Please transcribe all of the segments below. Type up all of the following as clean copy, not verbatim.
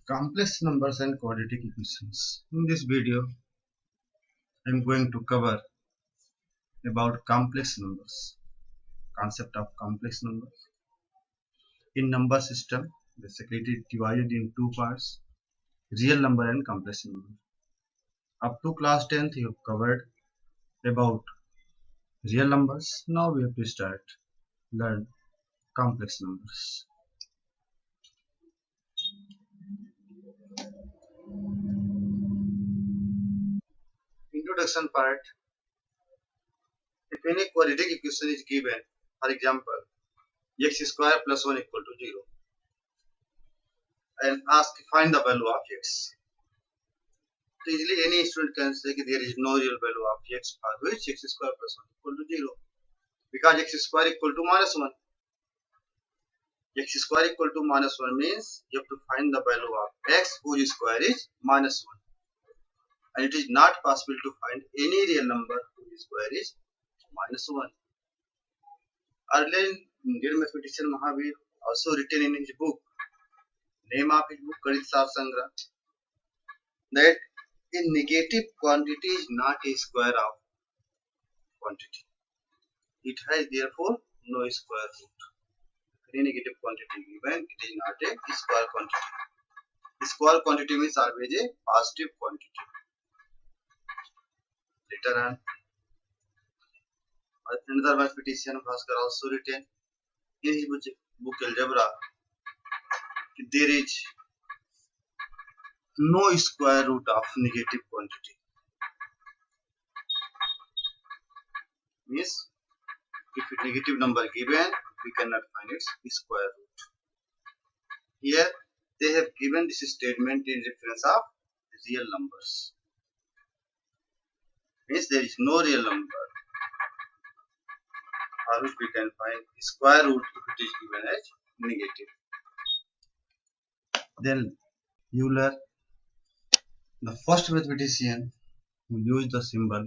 Complex numbers and quadratic equations. In this video, I am going to cover about complex numbers, concept of complex numbers. In number system, basically it is divided in two parts, real number and complex number. Up to class 10th, you have covered about real numbers. Now we have to learn complex numbers. Introduction part. If any quadratic equation is given, for example, x square plus 1 equal to 0, and ask find the value of x. So easily any student can say that there is no real value of x for which x square plus 1 equal to 0, because x square equal to minus 1. X square equal to minus 1 means you have to find the value of x whose square is minus 1, and it is not possible to find any real number whose square is minus 1. Earlier Indian mathematician Mahavir also written in his book, name of his book Ganit Sar Sangra, that a negative quantity is not a square of quantity. It has therefore no square root. Any negative quantity given, it is not a square quantity. Square quantity means always a positive quantity. Later on, another mathematician Bhaskar also written in his book Algebra, there is no square root of negative quantity. Means if a negative number given, we cannot find its square root. Here they have given this statement in reference of real numbers. Means there is no real number for which we can find square root if it is given as negative. Then Euler, the first mathematician who used the symbol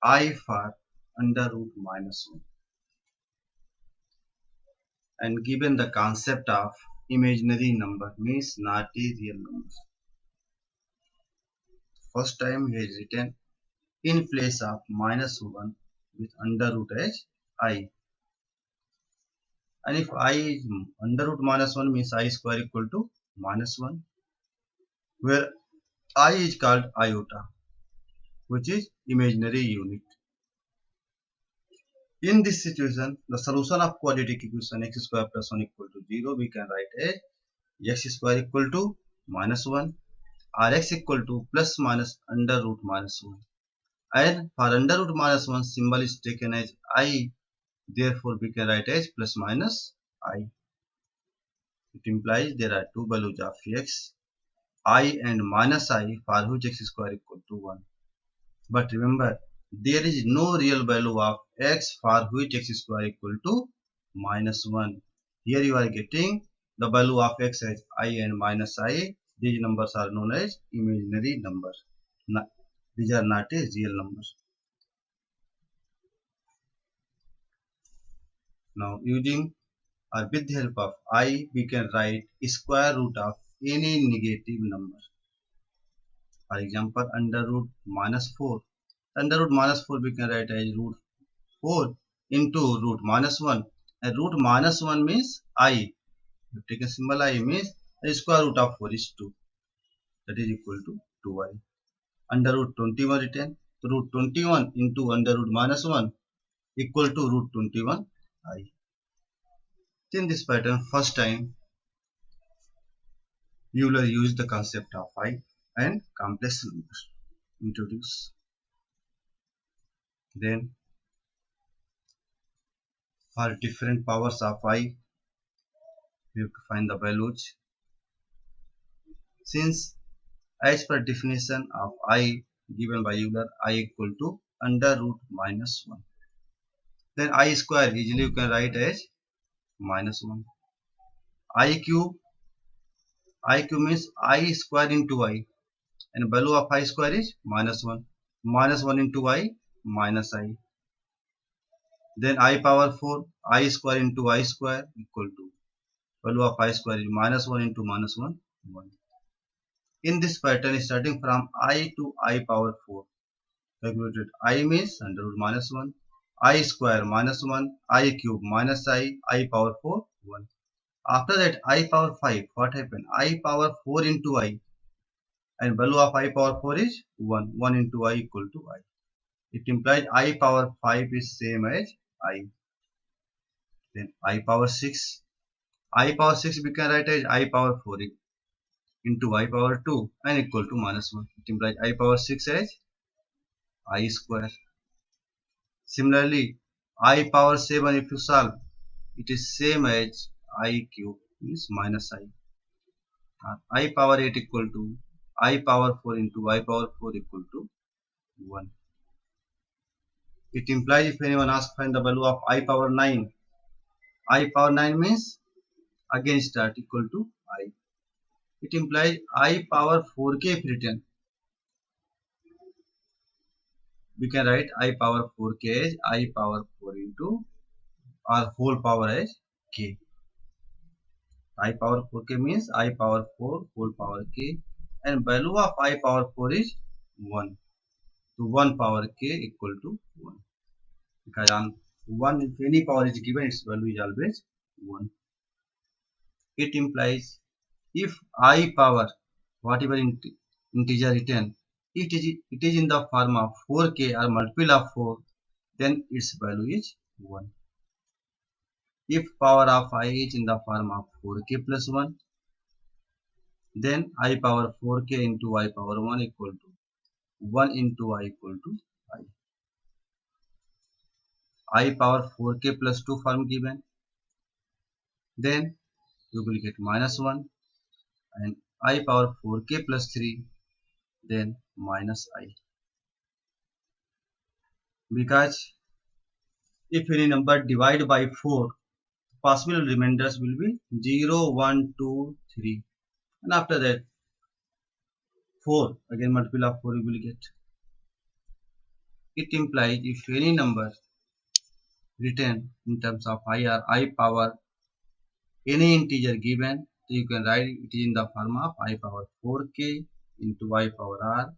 I for under root minus 1 and given the concept of imaginary number, means not a real number. First time he has written in place of minus 1 with under root as I, and if I is under root minus 1 means I square equal to minus 1, where I is called iota, which is imaginary unit. In this situation, the solution of quadratic equation x square plus 1 equal to 0 we can write as x square equal to minus 1 or x equal to plus minus under root minus 1, and for under root minus 1 symbol is taken as I, therefore we can write as plus minus I. It implies there are two values of x, I and minus I, for which x square equal to 1. But remember, there is no real value of x for which x square equal to minus 1. Here you are getting the value of x as I and minus I. These numbers are known as imaginary numbers. These are not a real numbers. Now using or with the help of I, we can write square root of any negative number. For example, under root minus 4. Under root minus 4 we can write as root 4 into root minus 1. And root minus 1 means I. You take a symbol I means the square root of 4 is 2. That is equal to 2i. Under root 21 written. So root 21 into under root minus 1 equal to root 21i. In this pattern, first time Euler used the concept of I and complex numbers. Introduce. Then for different powers of I, we have to find the values. Since as per definition of I given by Euler, I equal to under root minus 1. Then I square easily you can write as minus 1. I cube means I square into I, and value of I square is minus 1. Minus 1 into I minus I. Then I power 4, I square into I square equal to value of I square is minus 1 into minus 1, 1. In this pattern, starting from I to I power 4, calculated I means under root minus 1, I square minus 1, I cube minus I power 4, 1. After that, I power 5, what happened? I power 4 into I, and value of I power 4 is 1. 1 into I equal to I. It implies I power 5 is same as I. Then I power 6. I power 6 we can write as I power 4 into I power 2 and equal to minus 1. It implies I power 6 as I square. Similarly, I power 7 if you solve, it is same as I cube means minus I. I power 8 equal to I power 4 into I power 4 equal to 1. It implies if anyone asks find the value of I power 9, I power 9 means again start equal to I. It implies I power 4k if written. We can write I power 4k as I power 4 into our whole power as k. I power 4k means I power 4 whole power k, and value of I power 4 is 1. So 1 power k equal to 1. Because on 1 if any power is given, its value is always 1. It implies if I power whatever integer written, it is in the form of 4k or multiple of 4, then its value is 1. If power of I is in the form of 4k plus 1, then I power 4k into I power 1 equal to 1 into I equal to I power 4k plus 2 form given, then you will get minus 1, and I power 4k plus 3, then minus I. Because if any number divided by 4, possible remainders will be 0, 1, 2, 3, and after that 4, again multiple of 4 you will get. It implies if any number written in terms of I or I power any integer given, so you can write it in the form of I power 4k into I power r,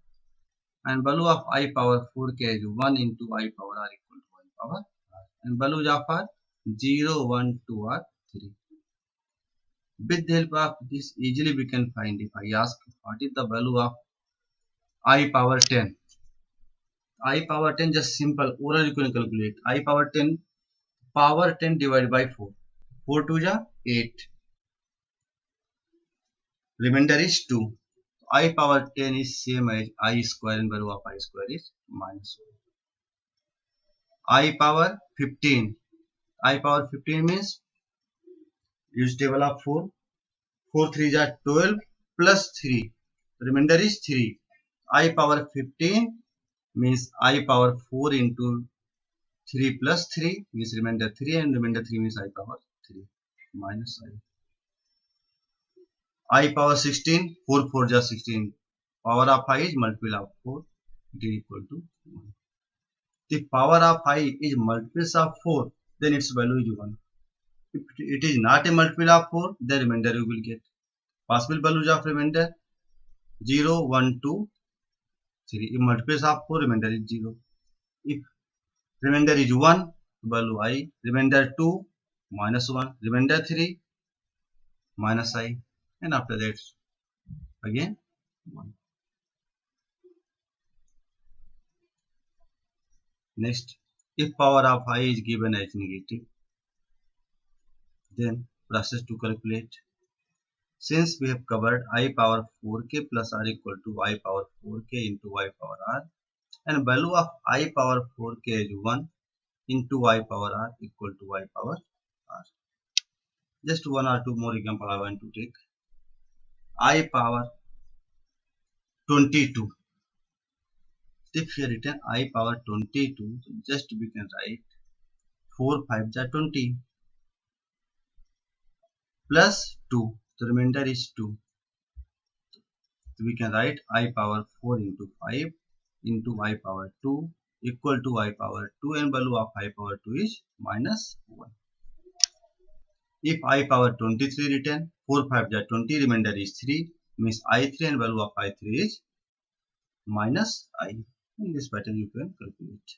and value of I power 4k is 1 into I power r equal to I power r, and values of r 0, 1, 2 or 3. With the help of this easily we can find. If I ask what is the value of I power 10, I power 10 just simple oral you can calculate. I power 10 divided by 4, 4 to the 8, remainder is 2. I power 10 is same as I square, and value of I square is minus 1. I power 15. I power 15 means use table of 4. 4 3 is 12 plus 3. Remainder is 3. I power 15 means I power 4 into 3 plus 3 means remainder 3, and remainder 3 means I power 3 minus I. I power 16. 4 4 is 16. Power of I is multiple of 4. It is equal to 1. If power of I is multiples of 4, then its value is 1. If it is not a multiple of 4, the remainder you will get. Possible values of remainder 0, 1, 2, 3. If multiples of 4, remainder is 0. If remainder is 1, value I. Remainder 2, minus 1. Remainder 3, minus I. And after that, again 1. Next, if power of I is given as negative, then process to calculate. Since we have covered I power 4k plus r equal to I power 4k into I power r, and value of I power 4k is 1 into I power r equal to I power r. Just one or two more example I want to take. I power 22. If here written I power 22, so just we can write 4 5 are 20 plus 2. The remainder is 2. So we can write I power 4 into 5 into I power 2 equal to I power 2, and value of I power 2 is minus 1. If I power 23 written, 4 5 are 20, remainder is 3. means I3 and value of I3 is minus I. In this pattern you can calculate.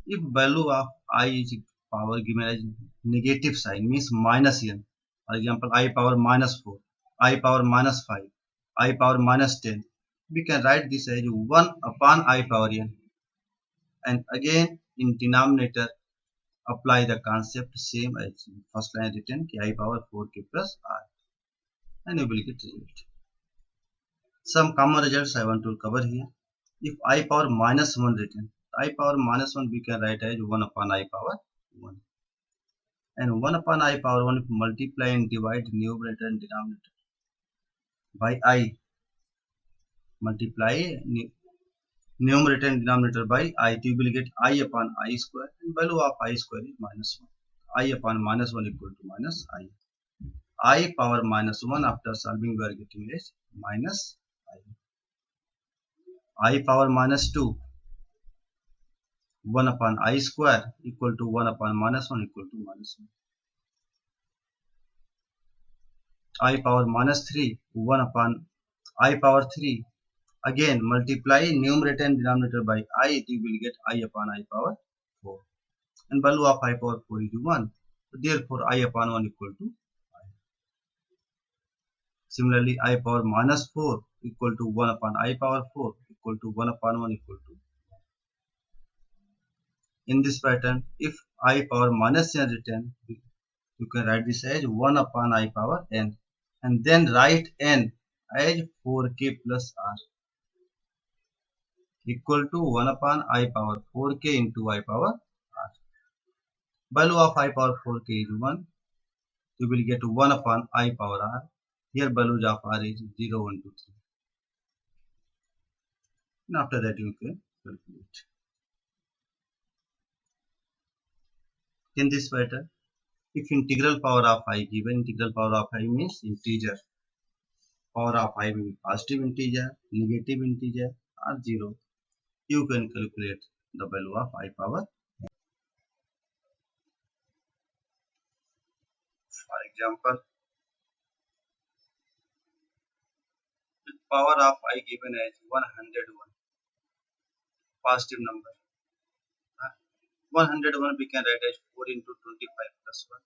If value of I is power given as negative sign means minus n, for example I power minus 4, I power minus 5, I power minus 10, we can write this as 1 upon I power n, and again in denominator apply the concept same as first line written ki I power 4k plus r, and you will get result. Some common results I want to cover here. If I power minus 1 written, I power minus 1 we can write as 1 upon I power 1. And 1 upon I power 1 if multiply and divide numerator and denominator by I, multiply numerator and denominator by I, you will get I upon I square, and value of I square is minus 1. I upon minus 1 equal to minus I. I power minus 1 after solving we are getting as minus I. I power minus 2, 1 upon I square equal to 1 upon minus 1 equal to minus 1. I power minus 3, 1 upon I power 3. Again multiply numerator and denominator by I, you will get I upon I power 4. And value of I power 4 is 1. So therefore I upon 1 equal to I. Similarly I power minus 4 equal to 1 upon I power 4 equal to 1 upon 1 equal to. In this pattern, if I power minus n written, you can write this as 1 upon I power n, and then write n as 4k plus r equal to 1 upon I power 4k into I power r. Value of I power 4k is 1. You will get 1 upon I power r. Here values of r is 0, 1, 2, 3. And after that you can calculate. In this pattern, if integral power of I given, integral power of I means integer. Power of I will be positive integer, negative integer or 0. You can calculate the value of I power. For example, with power of I given as 101, positive number. 101 we can write as 4 into 25 plus 1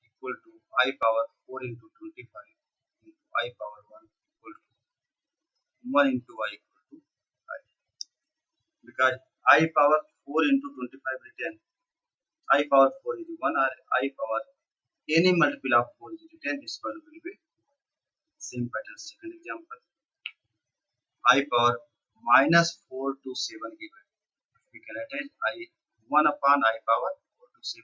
equal to I power 4 into 25 into I power 1 equal to 1 into I equal to I. Because I power 4 into 25 written, I power 4 is 1, or I power any multiple of 4 is written, this one will be same pattern. Second example, I power minus 4 to 7 given. We can write as I 1 upon I power 4 to 7,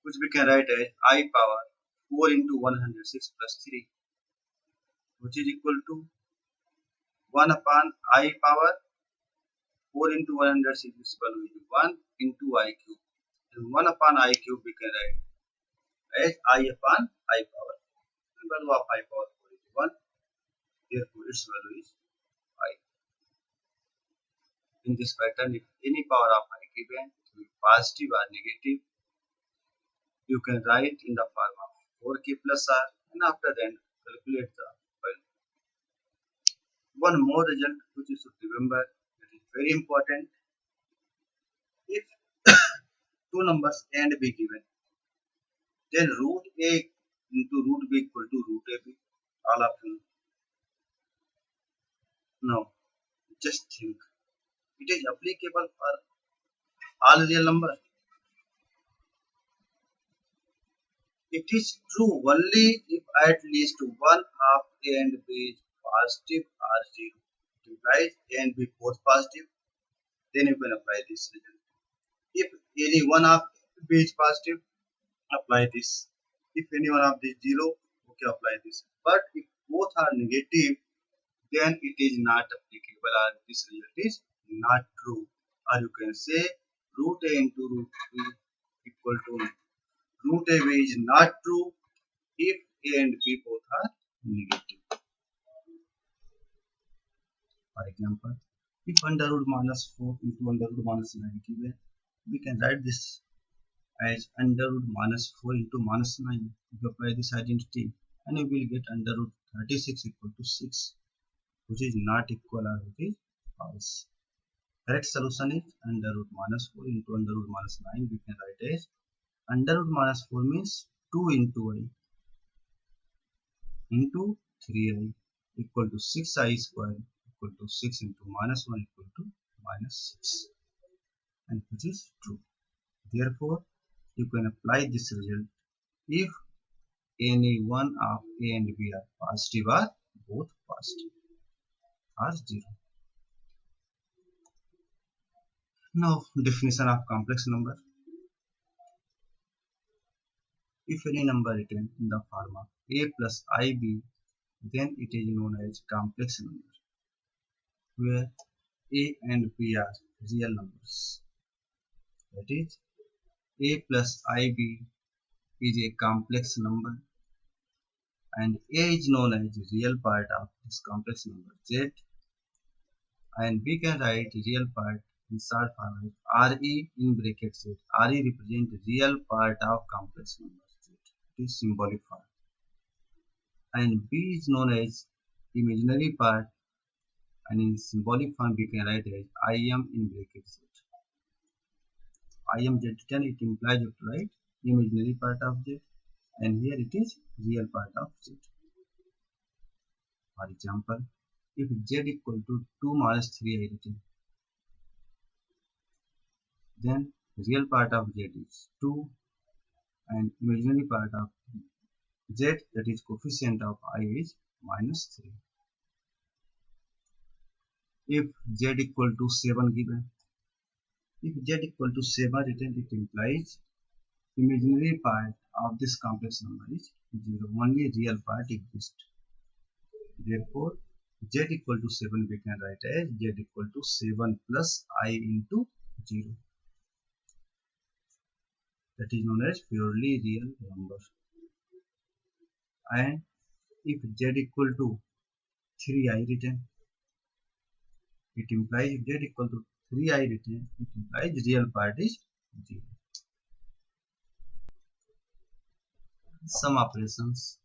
which we can write as I power 4 into 106 plus 3, which is equal to 1 upon I power 4 into 106, this value is 1 into I cube, and 1 upon I cube we can write as I upon I power, and value of I power 4 is 1, therefore its value is I. In this pattern, if any power of I given, it will be positive or negative, you can write in the form of 4k plus r, and after that calculate the value. One more result which you should remember, that is very important. If two numbers a and b given, then root a into root b equal to root ab. All of you know. Just think. It is applicable for all real numbers. It is true only if at least one of a and b is positive or 0. It implies a and b both positive, then you can apply this result. If any one of b is positive, apply this. If any one of these 0, okay, apply this. But if both are negative, then it is not applicable, or this result is not true. Or you can say root a into root b equal to root ab is not true if a and b both are negative. For example, if under root minus 4 into under root minus 9 given, we can write this as under root minus 4 into minus 9. If you apply this identity, and you will get under root 36 equal to 6, which is not equal or which is false. Correct solution is under root minus 4 into under root minus 9. We can write as under root minus 4 means 2 into I into 3I equal to 6I square equal to 6 into minus 1 equal to minus 6, and which is true. Therefore, you can apply this result if any one of A and B are positive or both positive or 0. Now, definition of complex number. If any number written in the form of A plus IB, then it is known as complex number, where A and B are real numbers. That is, A plus IB is a complex number, and A is known as the real part of this complex number Z, and we can write real part in short form as RE in bracket Z. RE represents real part of complex number Z. It is symbolic form. And B is known as imaginary part, and in symbolic form we can write as IM in bracket Z. IM Z10, it implies you to write imaginary part of Z, and here it is real part of Z. For example, if Z equal to 2 minus 3I written, then real part of Z is 2 and imaginary part of Z, that is coefficient of I, is minus 3. If Z equal to 7 given, if Z equal to 7 written, it implies imaginary part of this complex number is 0. Only real part exists. Therefore, Z equal to 7 we can write as Z equal to 7 plus I into 0. That is known as purely real number. And if Z equal to 3I written, it implies if Z equal to 3I written, it implies real part is 0. Some operations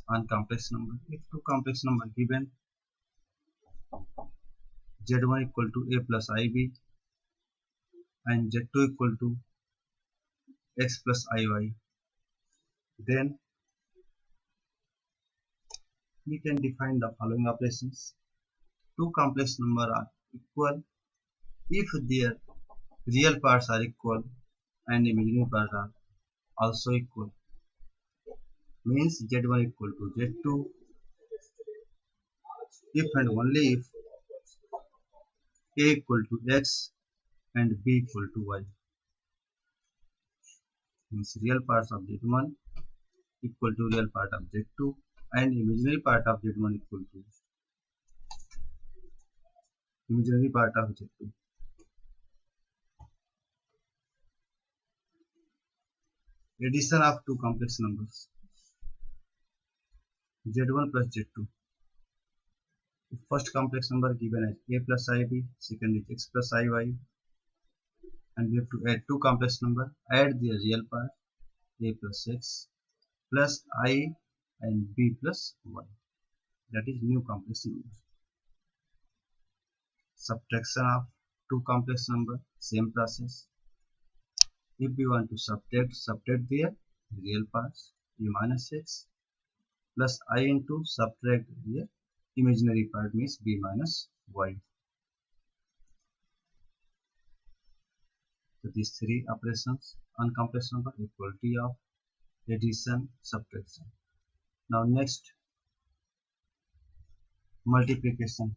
on complex number. If two complex number given, Z1 equal to A plus IB and Z2 equal to X plus IY, then we can define the following operations. Two complex numbers are equal if their real parts are equal and imaginary parts are also equal. Means Z1 equal to Z2 if and only if A equal to X and B equal to Y. Means real parts of Z1 equal to real part of Z2 and imaginary part of Z1 equal to imaginary part of Z2. Addition of two complex numbers, Z1 plus Z2. If first complex number given as A plus IB, second is X plus IY, and we have to add two complex number, add their real part A plus X plus I and B plus Y. That is new complex number. Subtraction of two complex number, same process. If we want to subtract their real parts, A minus X plus I into subtract their imaginary part means B minus Y. So these three operations on complex number, equality of addition, subtraction. Now next, multiplication.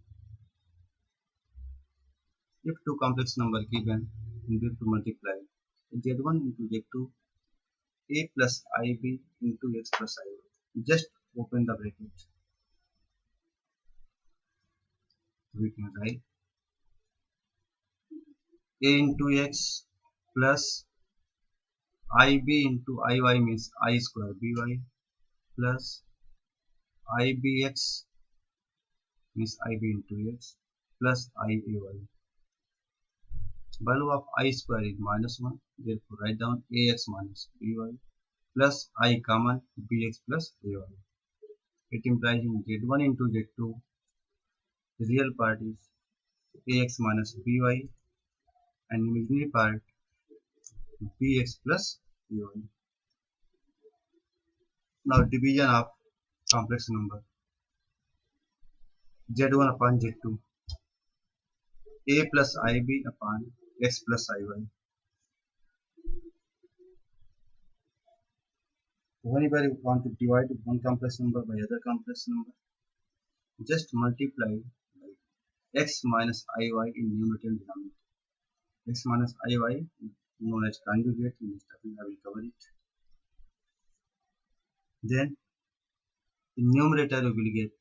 If two complex number given, we have to multiply Z1 into Z2, A plus IB into X plus IY. Just open the bracket. We can write A into X plus IB into IY means I square BY plus IBX means IB into X plus IAY. Value of I square is -1. Therefore, write down ax minus by plus I common bx plus ay. It implies in z1 into z2, the real part is ax minus by and imaginary part bx plus ay. Now division of complex number z1 upon z2, a plus ib upon x plus iy. Whenever you want to divide one complex number by other complex number, just multiply by x minus iy in numerator and denominator. X minus iy known as conjugate, in this topic I will cover it. Then in numerator you will get,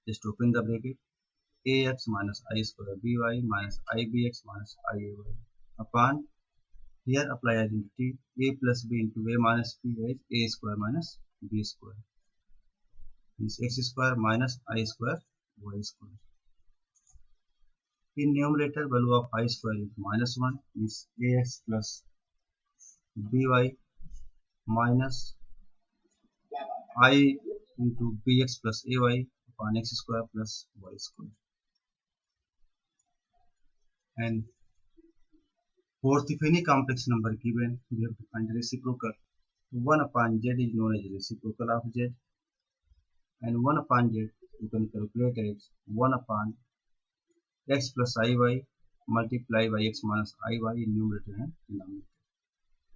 just open the bracket, ax minus I square by minus ibx minus iay upon, here apply identity, a plus b into a minus b is a square minus b square, means x square minus I square y square. In numerator, value of I square is -1, means ax plus by minus I into bx plus ay upon x square plus y square. And fourth, if any complex number given, we have to find the reciprocal. 1 upon z is known as reciprocal of z, and 1 upon z you can calculate as 1 upon x plus iy multiply by x minus iy in numerator and denominator.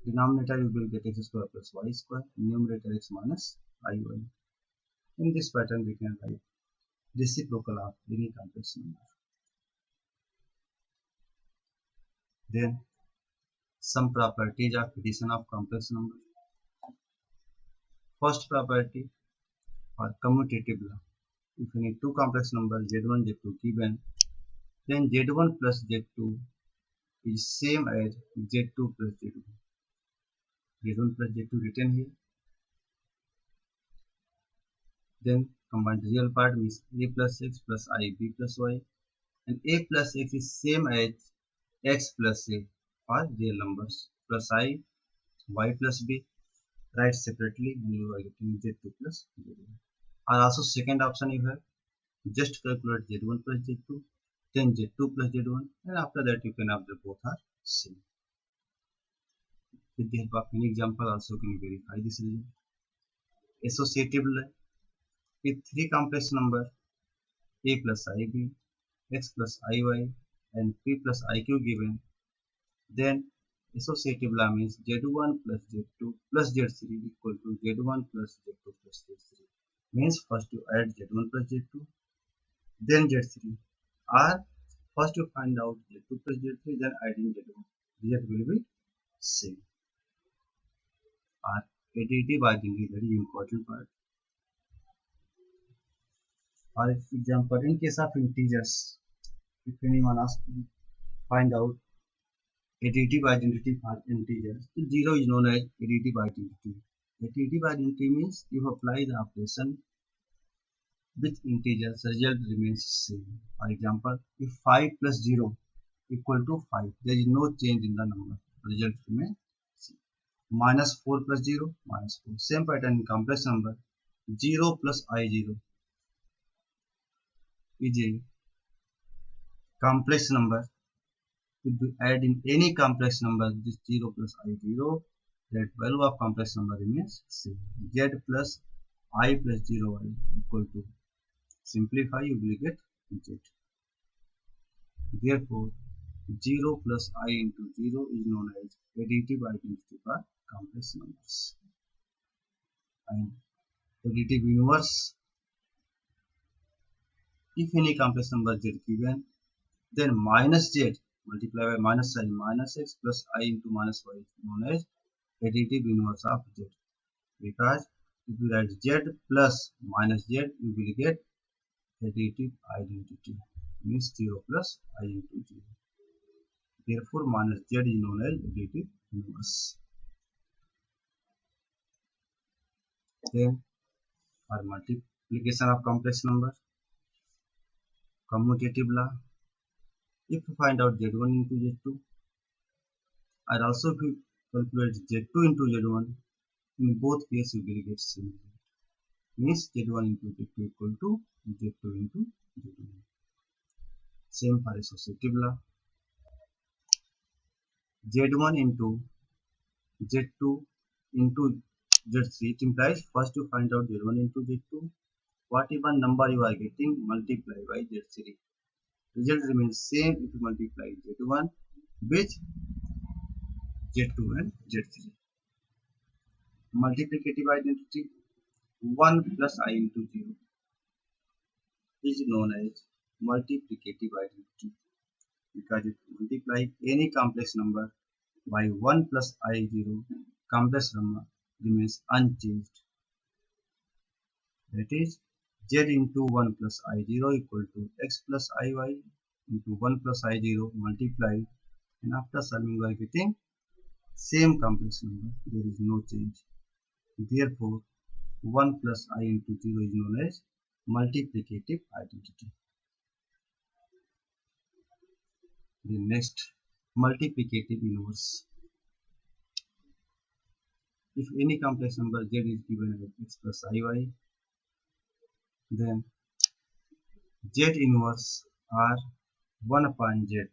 Denominator you will get x square plus y square, numerator x minus iy. In this pattern we can write reciprocal of any complex number. Then some properties of addition of complex number. First property, or commutative law. If any two complex numbers z1 z2 given, then z1 plus z2 is same as z2 plus z1. z1 plus z2 written here. Then combine the real part, means a plus x plus I b plus y, and a plus x is same as x plus a for real numbers, plus I y plus b, write separately and you are getting z2 plus z1. Or also second option you have, just calculate z1 plus z2, then z2 plus z1, and after that you can observe both are same. With the help of any example also you can verify this result. Associative law. If three complex number a plus ib, x plus iy, and p plus iq given, then associative law means z1 plus z2 plus z3 equal to z1 plus z2 plus z3. Means first you add z1 plus z2, then z3, or first you find out z2 plus z3, then adding z1. Result will be same. Or additive bargaining is very important part. For example, in case of integers, if anyone asks to find out additive identity for integers, 0 is known as additive identity. Additive identity means you apply the operation with integers, result remains same. For example, if 5 plus 0 equal to 5, there is no change in the number, result remains same. Minus 4 plus 0, minus 4. Same pattern in complex number, 0 plus I0 is a complex number. If we add in any complex number, this 0 plus I0, that value of complex number remains same. Z plus I plus 0i equal to, simplify you will get Z. Therefore, 0 plus I into 0 is known as additive identity for complex numbers. And additive inverse, if any complex number z given, then minus z multiplied by minus I minus x plus I into minus y is known as additive inverse of z. Because if you write z plus minus z, you will get additive identity, means 0 plus I into 0. Therefore, minus z is known as additive inverse. Then, for multiplication of complex number, commutative law. If you find out Z1 into Z2, and also if you calculate Z2 into Z1, in both cases you will get same result. Means Z1 into Z2 equal to Z2 into Z1. Same for associative law. Z1 into Z2 into Z3, it implies first you find out Z1 into Z2. Whatever number you are getting, multiply by Z3. Result remains same if you multiply Z1 with Z2 and Z3. Multiplicative identity 1 plus I into 0 is known as multiplicative identity, because if you multiply any complex number by 1 plus I0, complex number remains unchanged. That is, Z into 1 plus I0 equal to X plus IY into 1 plus I0 multiplied, and after solving we are getting same complex number. There is no change. Therefore, 1 plus I into 0 is known as multiplicative identity. The next, multiplicative inverse. If any complex number Z is given as X plus IY, then Z inverse or 1 upon Z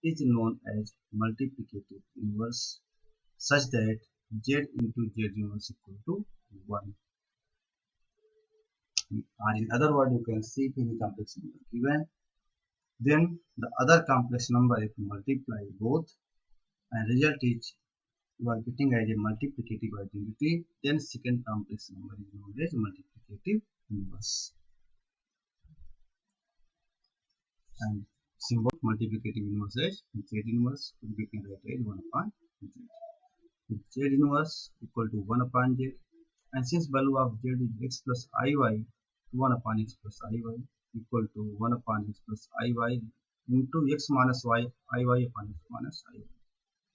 is known as multiplicative inverse, such that Z into Z inverse equal to 1. Or in other words, you can see if any complex number given, then the other complex number, if you multiply both and result is you are getting as a multiplicative identity, then second complex number is known as multiplicative inverse. And symbol multiplicative inverse is Z inverse, we can write as 1 upon Z. Z inverse equal to 1 upon Z, and since value of Z is X plus IY, 1 upon X plus IY equal to 1 upon X plus IY into X minus Y, IY upon X minus IY.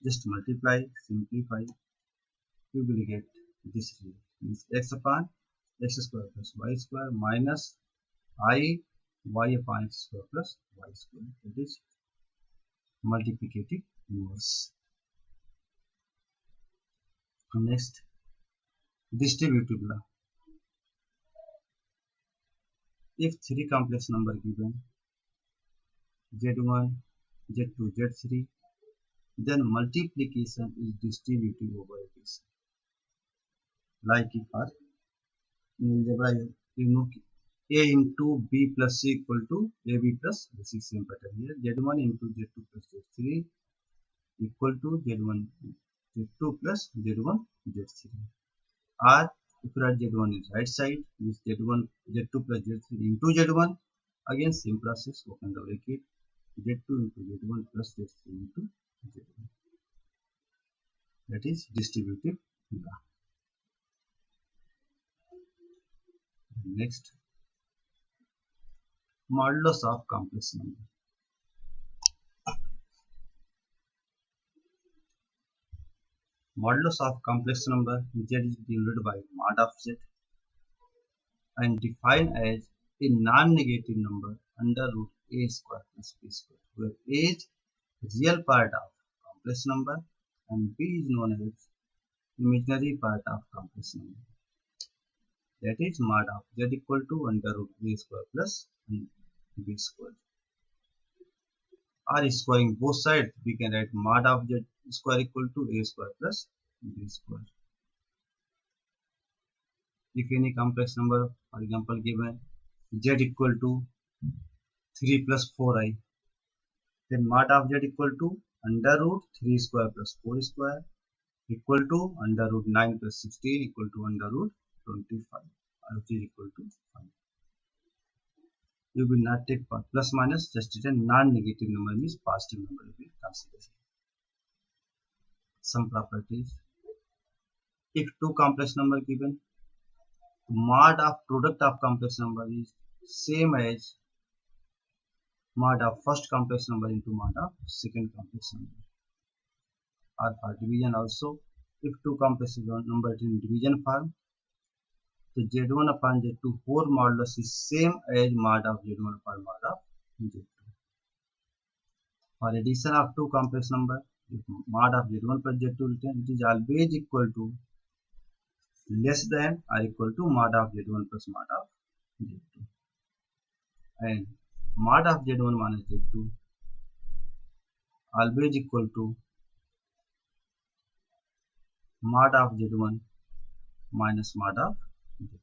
Just multiply, simplify, you will get this result. Means X upon X square plus Y square minus I Y upon X square plus Y square. That is multiplicative inverse. Next, distributive law. If three complex number given, Z1, Z2, Z3, then multiplication is distributive over addition. Like if in algebra you know A into B plus C equal to AB plus C, same pattern here. Z1 into Z2 plus Z3 equal to Z1, Z2 plus Z1, Z3. Or if you write Z1 is right side, means Z1, Z2 plus Z3 into Z1. Again same process, open the bracket, Z2 into Z1 plus Z3 into Z1. That is distributive law. Next, modulus of complex number. Modulus of complex number Z is denoted by mod of Z and defined as a non-negative number under root A square plus B square, where A is real part of complex number and B is known as imaginary part of complex number. That is mod of Z equal to under root A square plus B square. Or squaring both sides, we can write mod of Z square equal to A square plus B square. If any complex number, for example, given Z equal to 3 plus 4i, then mod of Z equal to under root 3 square plus 4 square equal to under root 9 plus 16 equal to under root 25, which is equal to 5. You will not take plus minus, just a non-negative number, means positive number you will consider. Some properties. If two complex number given, mod of product of complex number is same as mod of first complex number into mod of second complex number. Or for division also, if two complex number in division form, so Z1 upon Z2 whole modulus is same as mod of Z1 upon mod of Z2. For addition of two complex number, if mod of z1 plus z2 written, it is always equal to less than or equal to mod of z1 plus mod of z2. And mod of z1 minus z2 always equal to mod of z1 minus mod of z2.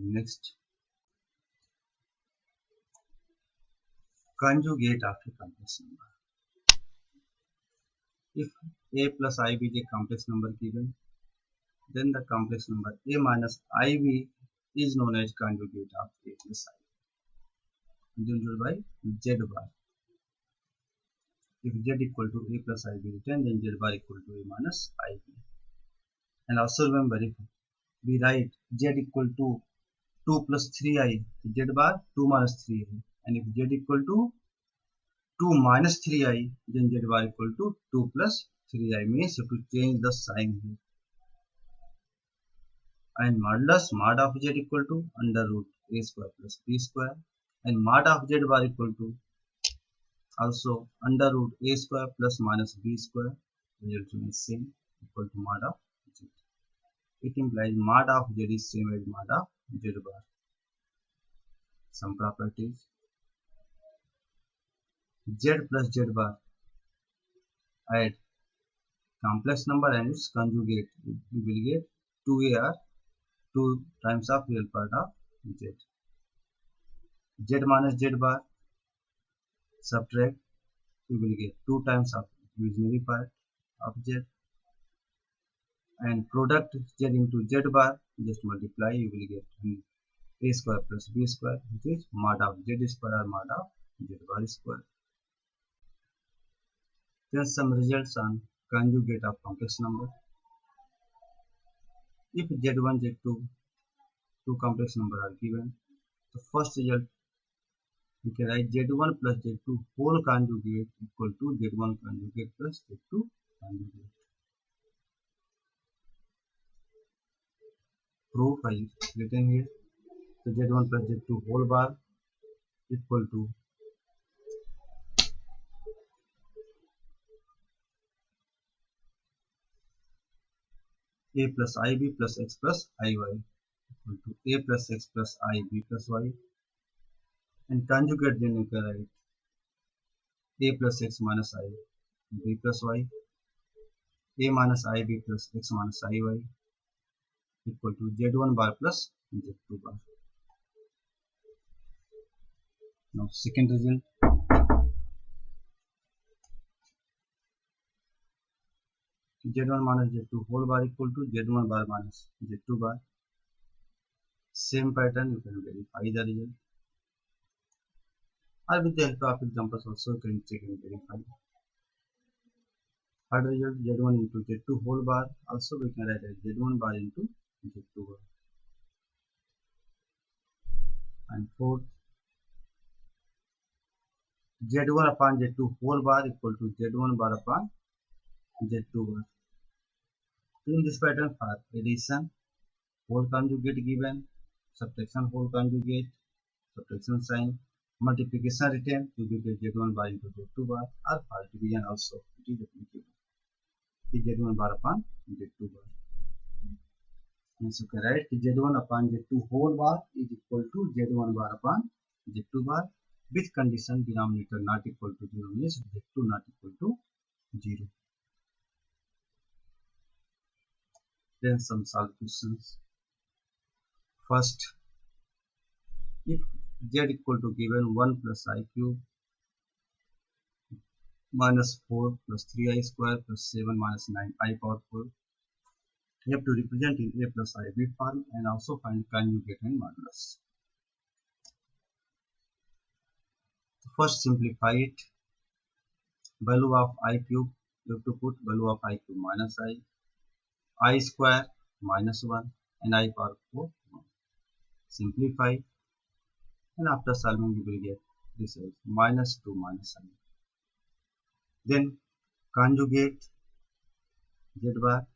Next, conjugate of a complex number. If a plus ib is a complex number given, then the complex number a minus ib is known as conjugate of a plus ib, denoted by z bar. If z equal to a plus ib written, then z bar equal to a minus ib. And also remember, if we write z equal to 2 plus 3i, z bar 2 minus 3i. And if z equal to 2 minus 3i, then z bar equal to 2 plus 3i, means you have to change the sign here. And modulus mod of z equal to under root a square plus b square, and mod of z bar equal to also under root a square plus minus b square, result remains same, equal to mod of z. It implies mod of z is same as mod of z bar. Some properties: z plus z bar, add complex number and its conjugate, we will get 2a or 2 times of real part of z. Z minus z bar, subtract, we will get 2 times of imaginary part of z. And product z into z bar, just multiply, you will get a square plus b square, which is mod of z square or mod of z bar square. Then some results on conjugate of complex number. If z1, z2, two complex numbers are given, the first result we can write z1 plus z2 whole conjugate equal to z1 conjugate plus z2 conjugate. Proof I written here. So z1 plus z2 whole bar equal to a plus ib plus x plus iy equal to a plus x plus ib plus y, and conjugate then you can write a plus x minus I b plus y, a minus ib plus x minus iy equal to z1 bar plus z2 bar. Now second result, z1 minus z2 whole bar equal to z1 bar minus z2 bar. Same pattern, you can verify the result, or with the help of examples also you can check and verify. Third result, z1 into z2 whole bar, also we can write as z1 bar into z2 bar. And fourth, z1 upon z2 whole bar equal to z1 bar upon z2 bar. In this pattern, for addition, whole conjugate given, subtraction whole conjugate, subtraction sign, multiplication written, you will get z1 bar into z2 bar, or for division also it is applicable. z1 bar upon z2 bar. Means you can write z1 upon z2 whole bar is equal to z1 bar upon z2 bar, with condition denominator not equal to 0, means z2 not equal to 0. Then some solved questions. First, if z equal to given 1 plus I cube minus 4 plus 3i square plus 7 minus 9i power 4, you have to represent in a plus ib form and also find conjugate and modulus. First, simplify it. Value of I cube, you have to put value of I cube minus I square minus 1 and I power 4. Simplify, and after solving you will get this as minus 2 minus I. Then conjugate z bar,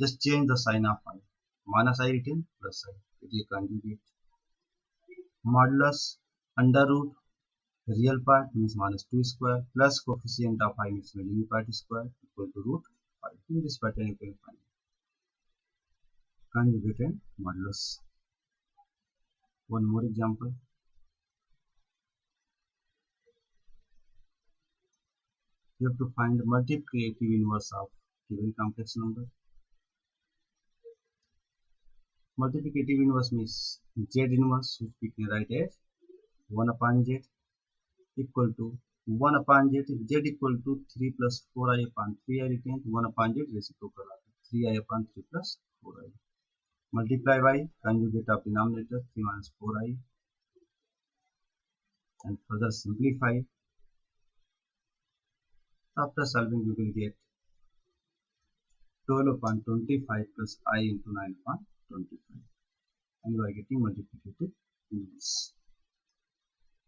just change the sign of I. Minus I written plus I. it is conjugate. Modulus under root real part means minus 2 square plus coefficient of I means imaginary part square equal to root 5. In this pattern you can find conjugate and modulus. One more example. You have to find the multiplicative inverse of given complex number. Multiplicative inverse means z inverse, which we can write as 1 upon z equal to 1 upon z. If z equal to 3 plus 4i upon 3i retained, 1 upon z reciprocal of 3i upon 3 plus 4i. Multiply by conjugate of denominator 3 minus 4i and further simplify. After solving you will get 12 upon 25 plus I into 9 upon 25 and you are getting multiplicative inverse.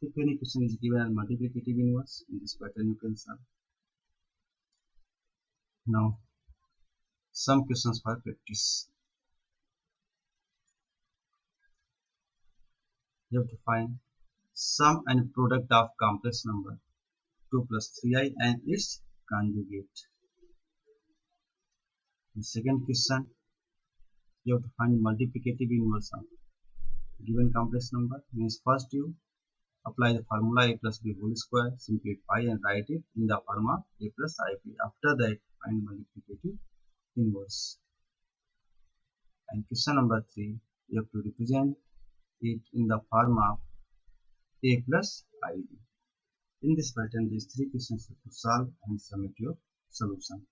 If any question is given as multiplicative inverse, in this pattern you can solve. Now some questions for practice. You have to find sum and product of complex number 2 plus 3i and its conjugate. The second question, you have to find multiplicative inverse of given complex number. Means first you apply the formula a plus b whole square, simplify and write it in the form of a plus ib. After that find multiplicative inverse. And question number 3, you have to represent it in the form of a plus ib. In this pattern, these 3 questions you have to solve and submit your solution.